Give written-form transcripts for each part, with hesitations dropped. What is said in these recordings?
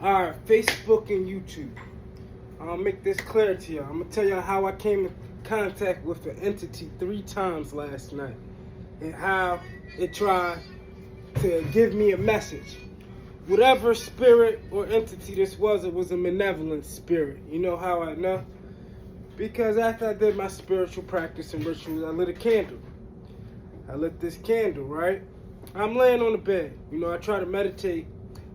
Alright, Facebook and YouTube. I'll make this clear to you. I'm going to tell you how I came in contact with an entity 3 times last night. And how it tried to give me a message. Whatever spirit or entity this was, it was a malevolent spirit. You know how I know? Because after I did my spiritual practice and rituals, I lit a candle. I lit this candle, right? I'm laying on the bed. You know, I try to meditate.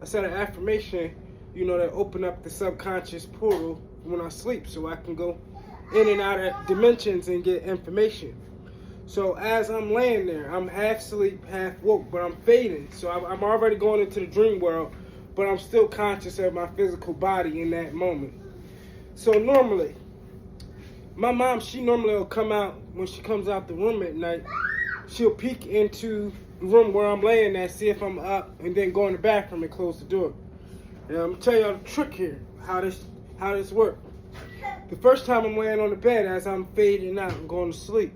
I said an affirmation, you know, that open up the subconscious portal when I sleep so I can go in and out of dimensions and get information. So as I'm laying there, I'm half asleep, half woke, but I'm fading. So I'm already going into the dream world, but I'm still conscious of my physical body in that moment. So normally, my mom, she normally will come out, when she comes out the room at night, she'll peek into the room where I'm laying at, see if I'm up, and then go in the bathroom and close the door. And I'm gonna tell y'all the trick here, how this works. The first time I'm laying on the bed, as I'm fading out and going to sleep,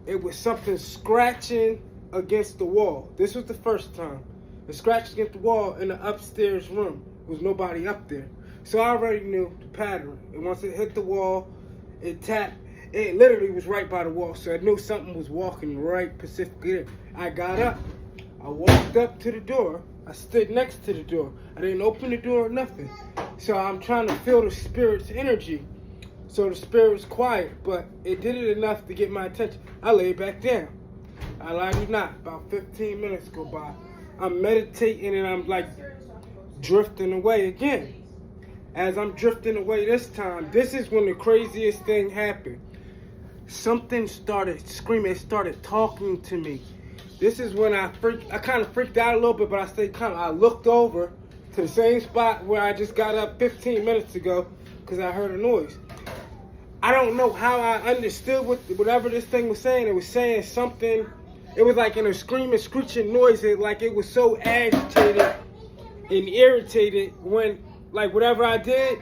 it was something scratching against the wall. This was the first time. It scratched against the wall in the upstairs room. There was nobody up there. So I already knew the pattern. And once it hit the wall, it tapped. It literally was right by the wall. So I knew something was walking right specifically there. I got up. I walked up to the door. I stood next to the door. I didn't open the door or nothing. So I'm trying to feel the spirit's energy. So the spirit was quiet, but it did it enough to get my attention. I lay back down. I lied you not. About 15 minutes go by. I'm meditating and I'm like drifting away again. As I'm drifting away this time, this is when the craziest thing happened. Something started screaming. It started talking to me. This is when I kind of freaked out a little bit, but I stayed calm. I looked over to the same spot where I just got up 15 minutes ago because I heard a noise. I don't know how I understood whatever this thing was saying. It was saying something. It was like in a screaming, screeching noise. Like it was so agitated and irritated when, like, whatever I did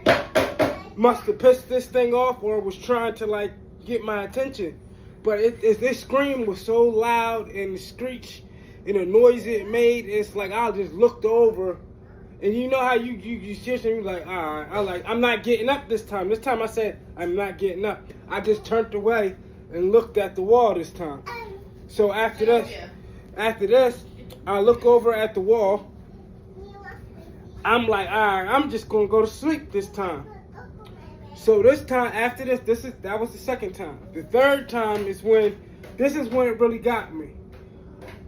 must have pissed this thing off or was trying to, like, get my attention. But this scream was so loud and the screech and the noise it made, it's like I just looked over. And you know how you seriously like, all right, I'm not getting up this time. This time I said, I'm not getting up. I just turned away and looked at the wall this time. So after this, I look over at the wall. I'm like, all right, I'm just going to go to sleep this time. So this time, after that was the second time. The third time is when it really got me.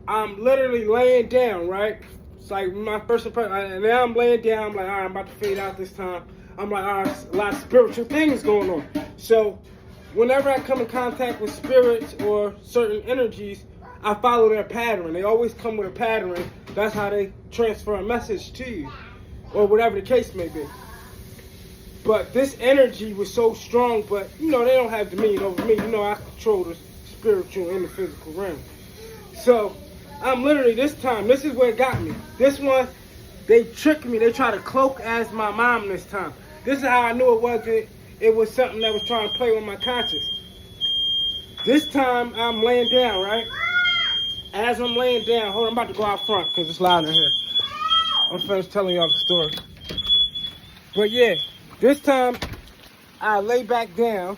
I'm literally laying down, right? It's like my first impression, and now I'm laying down. I'm like, all right, I'm about to fade out this time. I'm like, all right, a lot of spiritual things going on. So whenever I come in contact with spirits or certain energies, I follow their pattern. They always come with a pattern. That's how they transfer a message to you, or whatever the case may be. But this energy was so strong, but you know, they don't have dominion over me. You know, I control the spiritual and the physical realm. So I'm literally, this time, this is where it got me. This one, they tricked me. They tried to cloak as my mom this time. This is how I knew it was something that was trying to play with my conscience. This time, I'm laying down, right? As I'm laying down, hold on, I'm about to go out front because it's loud in here. I'm finished telling y'all the story. But yeah, this time, I lay back down.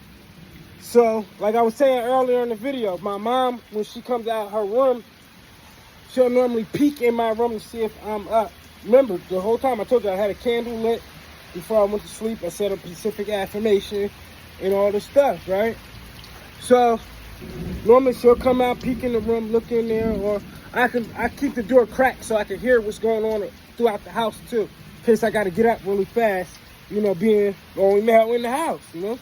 So, like I was saying earlier in the video, my mom, when she comes out her room, she'll normally peek in my room to see if I'm up. Remember, the whole time I told you I had a candle lit before I went to sleep. I said a specific affirmation and all this stuff, right? So, normally she'll come out, peek in the room, look in there, or I keep the door cracked so I can hear what's going on throughout the house too. In case I got to get up really fast, you know, being only male in the house, you know?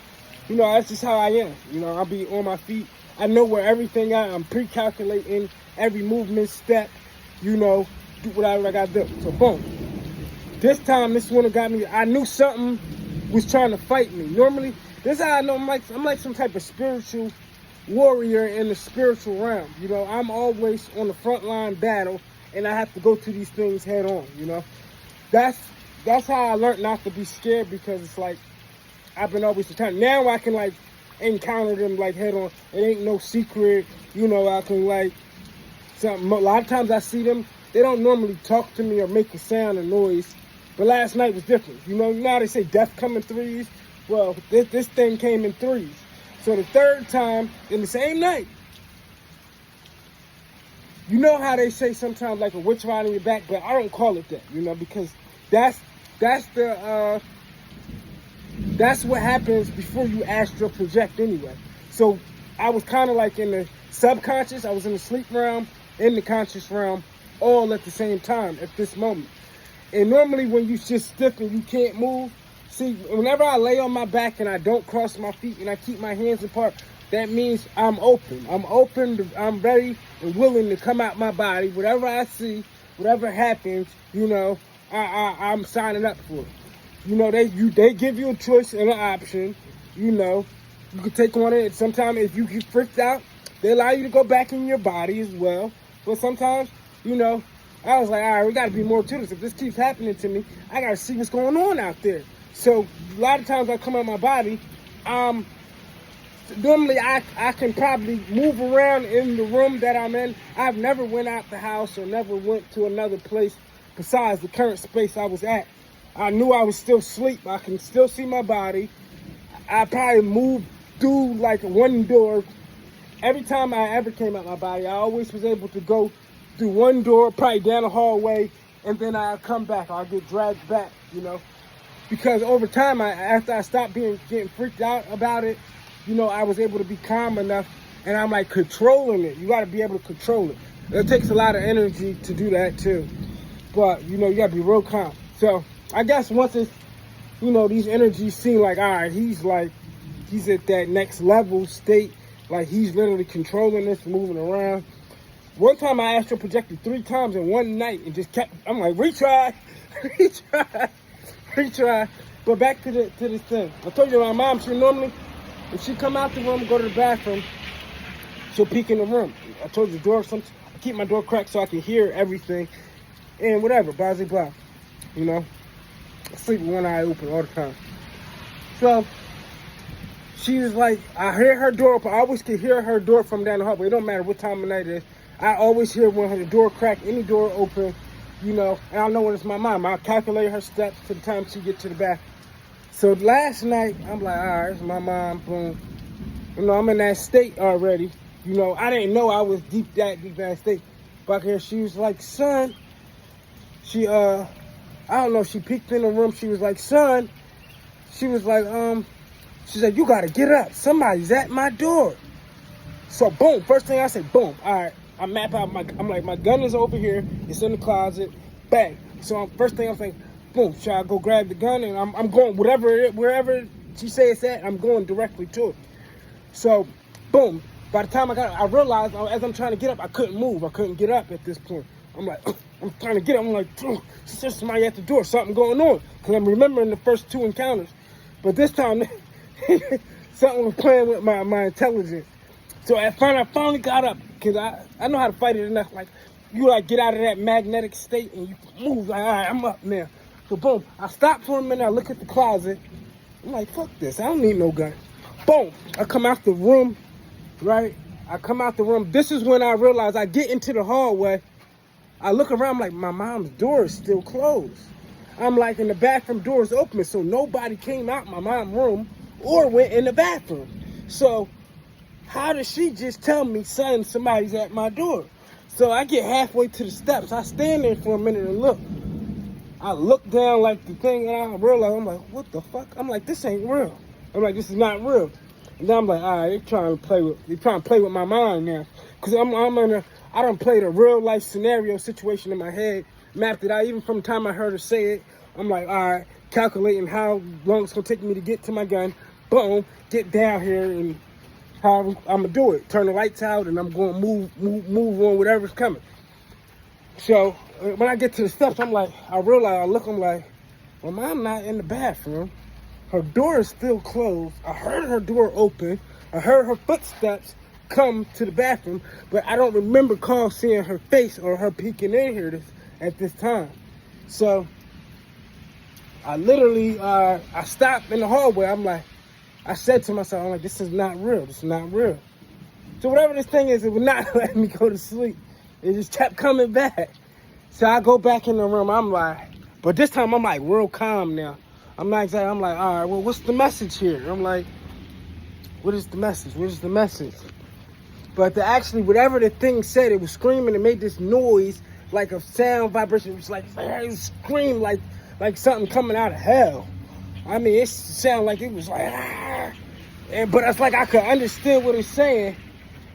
You know, that's just how I am. You know, I'll be on my feet. I know where everything at. I'm pre-calculating every movement, step, you know, do whatever I got to do. So, boom. This time, this one got me. I knew something was trying to fight me. Normally, this is how I know I'm like some type of spiritual warrior in the spiritual realm. You know, I'm always on the front line battle, and I have to go to these things head on, you know. That's how I learned not to be scared, because it's like, I've been always the time. Now I can, like, encounter them, like, head on. It ain't no secret, you know. I can, like, something. A lot of times I see them, they don't normally talk to me or make a sound or noise. But last night was different. You know, now they say death come in threes. Well, this thing came in threes. So the third time in the same night, you know how they say sometimes like a witch riding your back, but I don't call it that, you know, because that's what happens before you astral project anyway. So I was kind of like in the subconscious, I was in the sleep realm, in the conscious realm, all at the same time at this moment. And normally when you just stiff and you can't move, see, whenever I lay on my back and I don't cross my feet and I keep my hands apart, that means I'm open. I'm ready and willing to come out my body. Whatever I see, whatever happens, you know, I'm signing up for it. You know, they give you a choice and an option. You know, you can take on it. Sometimes if you get freaked out, they allow you to go back in your body as well. But sometimes, you know, I was like, all right, we got to be more to this. If this keeps happening to me, I got to see what's going on out there. So a lot of times I come out my body, normally I can probably move around in the room that I'm in. I've never went out the house or never went to another place besides the current space I was at. I knew I was still asleep. I can still see my body. I probably moved through like one door. Every time I ever came out my body, I always was able to go through one door, probably down the hallway, and then I'll come back. I'll get dragged back, you know. Because over time, after I stopped getting freaked out about it, you know, I was able to be calm enough, and I'm like controlling it. You got to be able to control it. It takes a lot of energy to do that too. But, you know, you got to be real calm. So I guess once it's, you know, these energies seem like, all right, he's at that next level state. Like he's literally controlling this, moving around. One time I astral projected 3 times in one night and just kept, I'm like, retry. But back to this thing. I told you my mom, she normally, if she come out the room, go to the bathroom, she'll peek in the room. I told you I keep my door cracked so I can hear everything and whatever, blah, blah, blah. You know, I sleep with one eye open all the time. So she was like, I hear her door open. I always can hear her door from down the hallway. It don't matter what time of night it is. I always hear when her door crack, any door open, you know, and I know when it's my mom. I'll calculate her steps to the time she get to the bathroom. So last night, I'm like, all right, it's my mom, boom. You know, I'm in that state already. You know, I didn't know I was deep that state. But here she was like, son, she, I don't know, she peeked in the room. She was like, son, she was like, she said, you got to get up. Somebody's at my door. So boom, first thing I said, boom, all right. I map out I'm like, my gun is over here. It's in the closet. Bang. So first thing I'm thinking, boom, should I go grab the gun? And I'm going wherever she says it's at, I'm going directly to it. So, boom. By the time I realized as I'm trying to get up, I couldn't move. I couldn't get up at this point. I'm like, I'm trying to get up. I'm like, it's just somebody at the door. Something going on. Because I'm remembering the first 2 encounters. But this time, something was playing with my intelligence. So I finally got up. Because I know how to fight it enough. Like, you like get out of that magnetic state and you move. Like, all right, I'm up now. So boom, I stop for a minute. I look at the closet. I'm like, fuck this. I don't need no gun. Boom. I come out the room, right? I come out the room. This is when I realize I get into the hallway. I look around. I'm like, my mom's door is still closed. I'm like, and the bathroom door is open. So nobody came out my mom's room or went in the bathroom. So how does she just tell me, son, somebody's at my door? So I get halfway to the steps. I stand there for a minute and look. I look down like the thing and I realize, I'm like, what the fuck? I'm like, this ain't real. I'm like, this is not real. And then I'm like, all right, they're trying to play with my mind now. Cause I done played a real life scenario situation in my head, mapped it out. Even from the time I heard her say it, I'm like, all right, calculating how long it's gonna take me to get to my gun. Boom, get down here and how I'm gonna do it. Turn the lights out and I'm gonna move on whatever's coming. So when I get to the steps, I'm like, I realize, I'm like, well, mom's not in the bathroom. Her door is still closed. I heard her door open. I heard her footsteps come to the bathroom, but I don't remember seeing her face or her peeking in here at this time. So I literally, I stopped in the hallway. I'm like, I said to myself, I'm like, this is not real. This is not real. So whatever this thing is, it would not let me go to sleep. It just kept coming back. So I go back in the room. I'm like, But this time I'm like real calm now. I'm not exactly, I'm like, all right, well, what's the message here? I'm like, what is the message? What is the message? But whatever the thing said, it was screaming and made this noise like a sound vibration. It was like, it screamed like something coming out of hell. I mean, it sounded like it was like, but it's like I could understand what it was saying.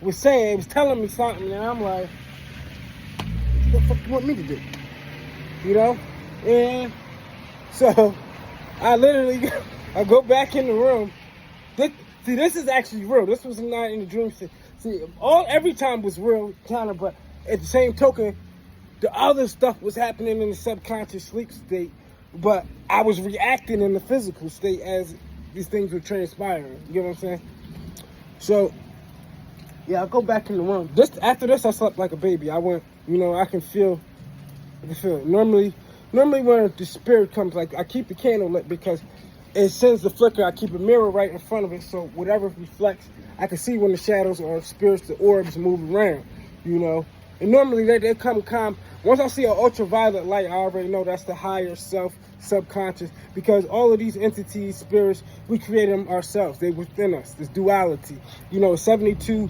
It was telling me something, and I'm like, what the fuck do you want me to do? You know? And so I go back in the room. This is actually real. This was not in the dream. See, every time was real, kind of, but at the same token, the other stuff was happening in the subconscious sleep state, but I was reacting in the physical state as these things were transpiring. You get what I'm saying? So, yeah, I'll go back in the room. After this, I slept like a baby. I went, I can feel it. Normally when the spirit comes, like, I keep the candle lit because it sends the flicker. I keep a mirror right in front of it, so whatever reflects, I can see when the shadows or spirits, the orbs move around, And normally they come calm. Once I see an ultraviolet light, I already know that's the higher self, subconscious, because all of these entities, spirits, we create them ourselves. They're within us. This duality. 72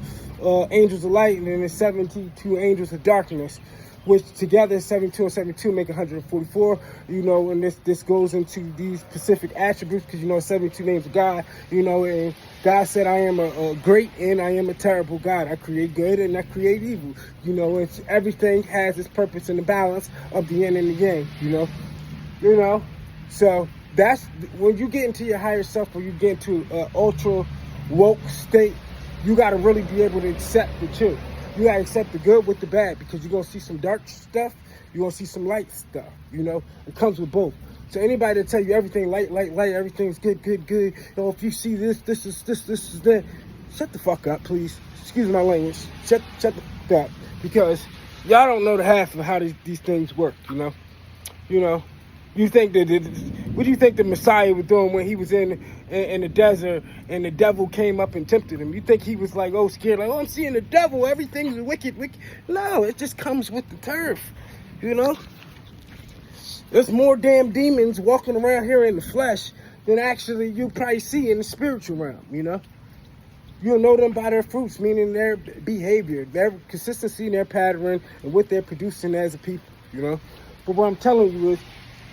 angels of light, and then there's 72 angels of darkness, which together 72 and 72 make 144, and this goes into these specific attributes, because 72 names of God, and God said, I am a great and I am a terrible God. I create good and I create evil. It's everything has its purpose in the balance of the yin and the yang, So that's when you get into your higher self, or you get into an ultra woke state, you got to really be able to accept the truth. You gotta accept the good with the bad, because you're gonna see some dark stuff, you're gonna see some light stuff, It comes with both. So anybody that tell you everything light, everything's good, if you see this is that, shut the fuck up, please. Excuse my language. Shut the fuck up, because y'all don't know the half of how these things work, You think what do you think the Messiah was doing when he was in the desert and the devil came up and tempted him? You think he was like, scared, like, I'm seeing the devil, everything's wicked. No, it just comes with the turf, There's more damn demons walking around here in the flesh than actually you probably see in the spiritual realm, You'll know them by their fruits, meaning their behavior, their consistency, their pattern, and what they're producing as a people, But what I'm telling you is,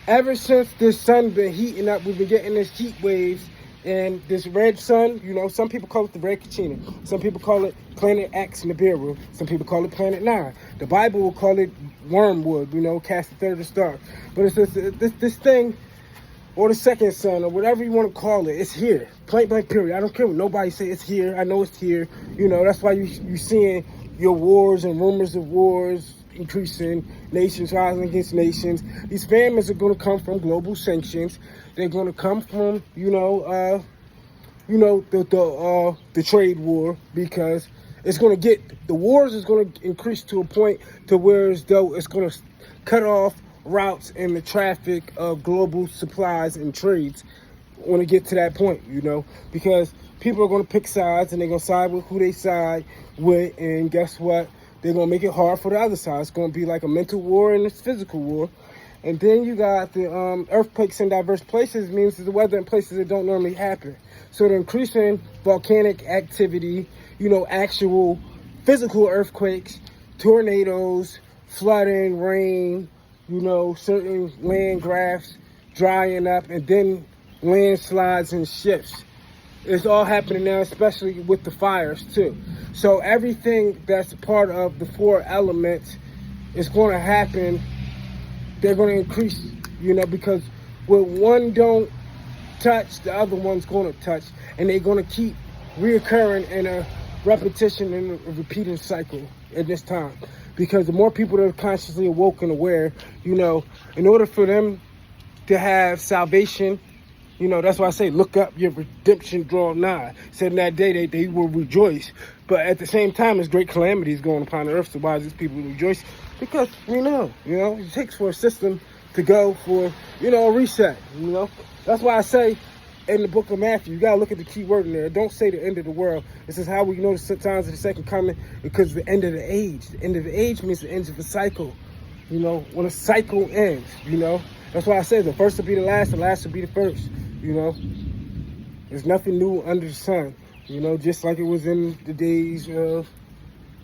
ever since this sun been heating up, we've been getting this heat waves and this red sun, some people call it the red Kachina. Some people call it Planet X Nibiru. Some people call it Planet 9. The Bible will call it wormwood, cast the third of the star. But it's this thing, or the second sun, or whatever you want to call it, it's here. Point blank period. I don't care what nobody say, it's here. I know it's here. That's why you seeing your wars and rumors of wars increasing, nations rising against nations. These famines are going to come from global sanctions. They're going to come from, the trade war, because it's going to the wars is going to increase to a point to where as though it's going to cut off routes in the traffic of global supplies and trades when it get to that point, because people are going to pick sides, and they're going to side with who they side with, and guess what? They're going to make it hard for the other side. It's going to be like a mental war and a physical war. And then you got the earthquakes in diverse places, means the weather in places that don't normally happen. So the increasing volcanic activity, actual physical earthquakes, tornadoes, flooding, rain, certain land graphs drying up, and then landslides and shifts. It's all happening now, especially with the fires too. So everything that's part of the four elements is going to happen. They're going to increase, because when one don't touch, the other one's going to touch, and they're going to keep reoccurring in a repetition and a repeating cycle at this time. Because the more people that are consciously awoke and aware, in order for them to have salvation, that's why I say, look up, your redemption draw nigh. Said in that day they will rejoice. But at the same time, there's great calamities going upon the earth. So why does people rejoice? Because it takes for a system to go for, a reset. That's why I say in the book of Matthew, you got to look at the key word in there. Don't say the end of the world. It says how we know the signs of the second coming, because the end of the age. The end of the age means the end of the cycle. You know, when a cycle ends, you know. That's why I said the first will be the last will be the first, you know. There's nothing new under the sun, you know, just like it was in the days of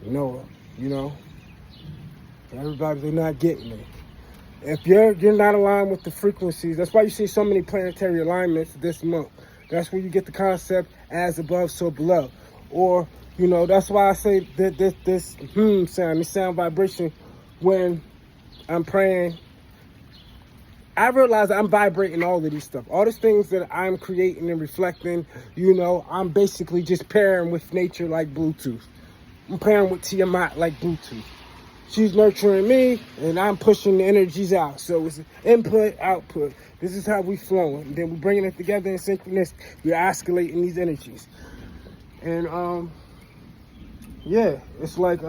Noah, you know. Everybody, they're not getting it. If you're not aligned with the frequencies, that's why you see so many planetary alignments this month. That's where you get the concept as above, so below. Or, you know, that's why I say that this sound, this sound vibration, when I'm praying, I realize I'm vibrating all of these stuff. All these things that I'm creating and reflecting, you know, I'm basically just pairing with nature like Bluetooth. I'm pairing with Tiamat like Bluetooth. She's nurturing me, and I'm pushing the energies out. So it's input, output. This is how we flowing. And then we're bringing it together in synchronous. We're oscillating these energies. And, yeah, it's like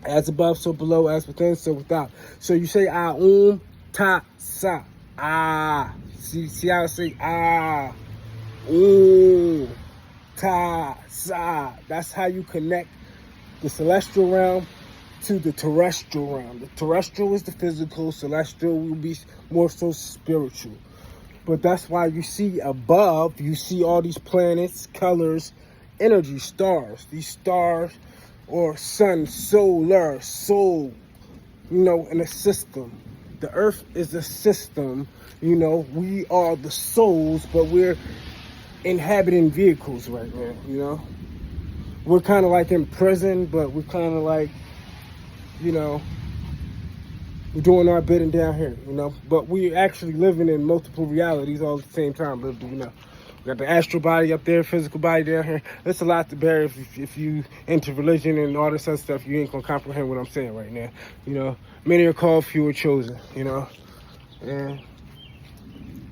as above, so below, as within, so without. So you say ta, sa, ah. See how I say ah, ta, sa. That's how you connect the celestial realm to the terrestrial realm. The terrestrial is the physical, celestial will be more so spiritual. But that's why you see above, you see all these planets, colors, energy, stars. These stars or sun, solar, soul, you know, in a system. The earth is a system, you know. We are the souls, but we're inhabiting vehicles right now, you know. We're kind of like in prison, but we're kind of like, you know, we're doing our bidding down here, you know. But we're actually living in multiple realities all at the same time, but, you know. We got the astral body up there, physical body down here. That's a lot to bear if you into religion and all this other stuff. You ain't gonna comprehend what I'm saying right now. You know, many are called, few are chosen, you know. And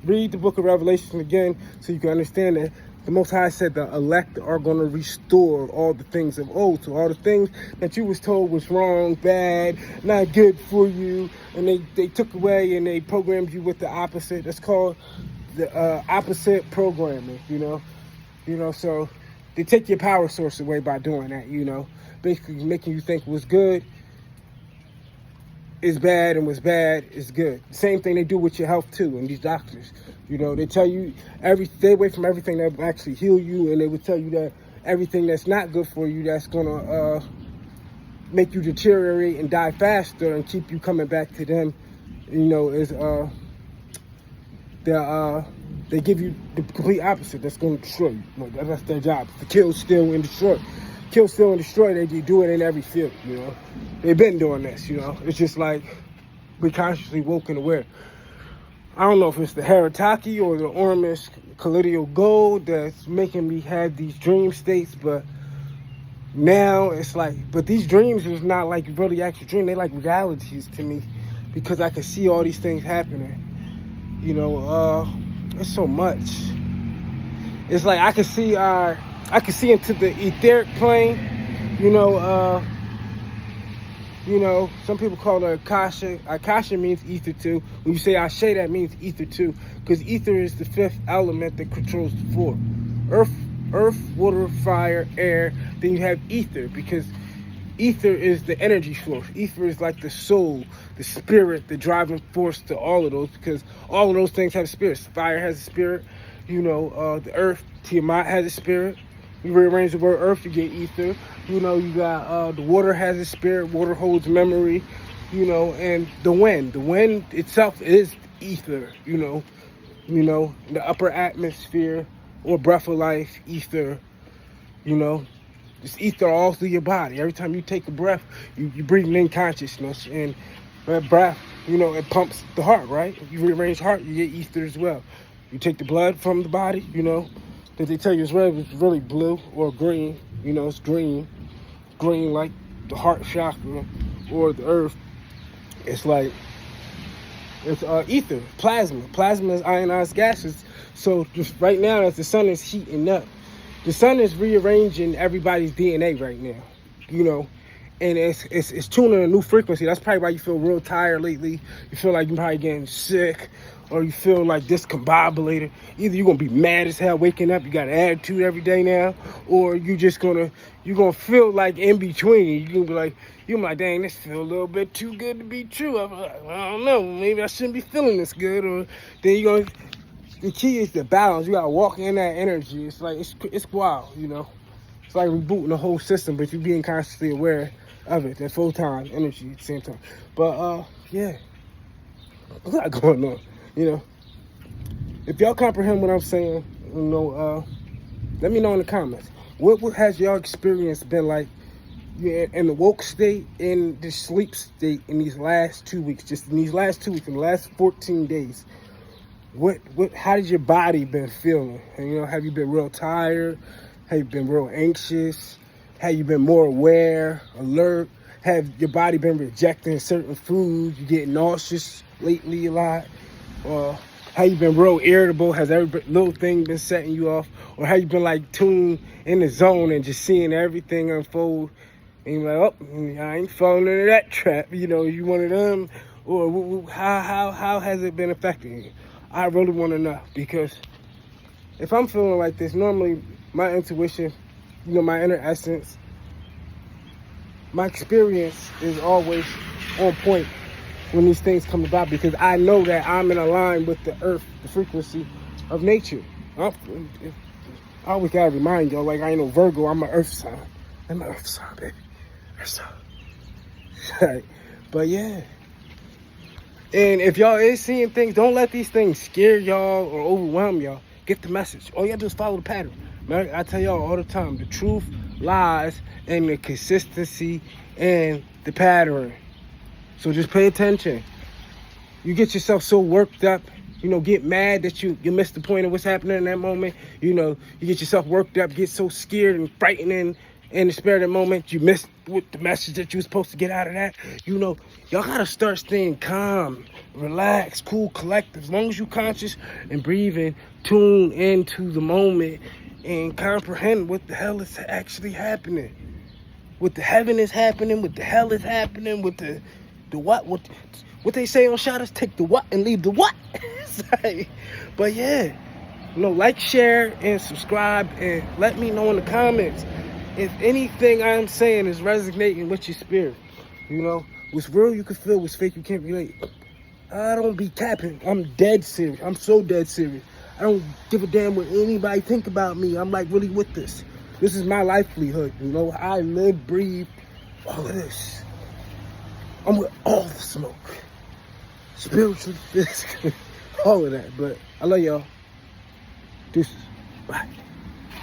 read the book of Revelation again so you can understand that the Most High said the elect are going to restore all the things of old. So all the things that you was told was wrong, bad, not good for you, and they took away and they programmed you with the opposite. That's called the opposite programming, you know. You know, so they take your power source away by doing that, you know. Basically making you think what's good is bad and what's bad is good. Same thing they do with your health too, and these doctors. You know, they tell you stay away from everything that will actually heal you, and they would tell you that everything that's not good for you, that's gonna make you deteriorate and die faster and keep you coming back to them, you know, is they give you the complete opposite. That's gonna destroy you. You know, that's their job, to kill, steal, and destroy. Kill, steal, and destroy. They do it in every field, you know. They've been doing this, you know. It's just like we consciously woke and aware. I don't know if it's the Haritaki or the Ormus Collidial Gold that's making me have these dream states, but now it's like, but these dreams is not like really actual dream. They like realities to me because I can see all these things happening. You know, it's so much. It's like I can see into the etheric plane. You know, some people call it Akasha. Akasha means ether too. When you say Ashe, that means ether too. Because ether is the fifth element that controls the four. Earth, water, fire, air. Then you have ether, because ether is the energy source. Ether is like the soul, the spirit, the driving force to all of those, because all of those things have spirits. Fire has a spirit. You know, the earth, Tiamat, has a spirit. You rearrange the word earth, you get ether. You know, you got the water has a spirit. Water holds memory. You know, and the wind. The wind itself is ether. You know, the upper atmosphere or breath of life, ether. You know, it's ether all through your body. Every time you take a breath, you breathing in consciousness, and that breath, you know, it pumps the heart, right? If you rearrange the heart, you get ether as well. You take the blood from the body, you know, that they tell you is red, it's really blue or green. You know, it's green like the heart chakra or the earth. It's like, it's ether, plasma. Plasma is ionized gases. So just right now, as the sun is heating up, the sun is rearranging everybody's DNA right now, you know, and it's tuning a new frequency. That's probably why you feel real tired lately. You feel like you're probably getting sick, or you feel like discombobulated. Either you're gonna be mad as hell waking up, you got an attitude every day now, or you're gonna feel like in between. You're gonna be like, dang, this feel a little bit too good to be true. I don't know, maybe I shouldn't be feeling this good. Or then the key is the balance. You gotta walk in that energy. It's like it's wild, you know. It's like rebooting the whole system, but you're being consciously aware of it. That full-time energy at the same time. But yeah, a lot going on, you know. If y'all comprehend what I'm saying, you know, let me know in the comments. What has your experience been like in the woke state, in the sleep state in these last 2 weeks? Just in these last 2 weeks, in the last 14 days. How did your body been feeling? And, you know, have you been real tired? Have you been real anxious? Have you been more aware, alert? Have your body been rejecting certain foods? You get nauseous lately a lot? Or have you been real irritable? Has every little thing been setting you off? Or have you been like tuned in the zone and just seeing everything unfold? And you're like, oh, I ain't falling into that trap. You know, you one of them? Or how has it been affecting you? I really want to know, because if I'm feeling like this, normally my intuition, you know, my inner essence, my experience is always on point when these things come about, because I know that I'm in line with the earth, the frequency of nature. I always gotta remind y'all, like, I ain't no Virgo, I'm an earth sign. I'm an earth sign, baby. Earth sign. But yeah. And if y'all is seeing things, don't let these things scare y'all or overwhelm y'all. Get the message. All you gotta do is follow the pattern. Man, I tell y'all all the time, the truth lies in the consistency and the pattern. So just pay attention. You get yourself so worked up, you know, get mad that you miss the point of what's happening in that moment. You know, you get yourself worked up, get so scared and frightened in the spirit of the moment, you miss with the message that you were supposed to get out of that. You know, y'all gotta start staying calm, relaxed, cool, collective. As long as you conscious and breathing, tune into the moment and comprehend what the hell is actually happening. What the heaven is happening, what the hell is happening, with the what they say on Shadows, take the what and leave the what. But yeah, you know, like, share, and subscribe, and let me know in the comments if anything I'm saying is resonating with your spirit. You know, what's real you can feel, what's fake you can't relate. I don't be capping. I'm dead serious. I'm so dead serious. I don't give a damn what anybody think about me. I'm like really with this. This is my livelihood. You know, I live, breathe all of this. I'm with all the smoke. Spiritual, physical, all of that. But I love y'all. Deuces. Bye.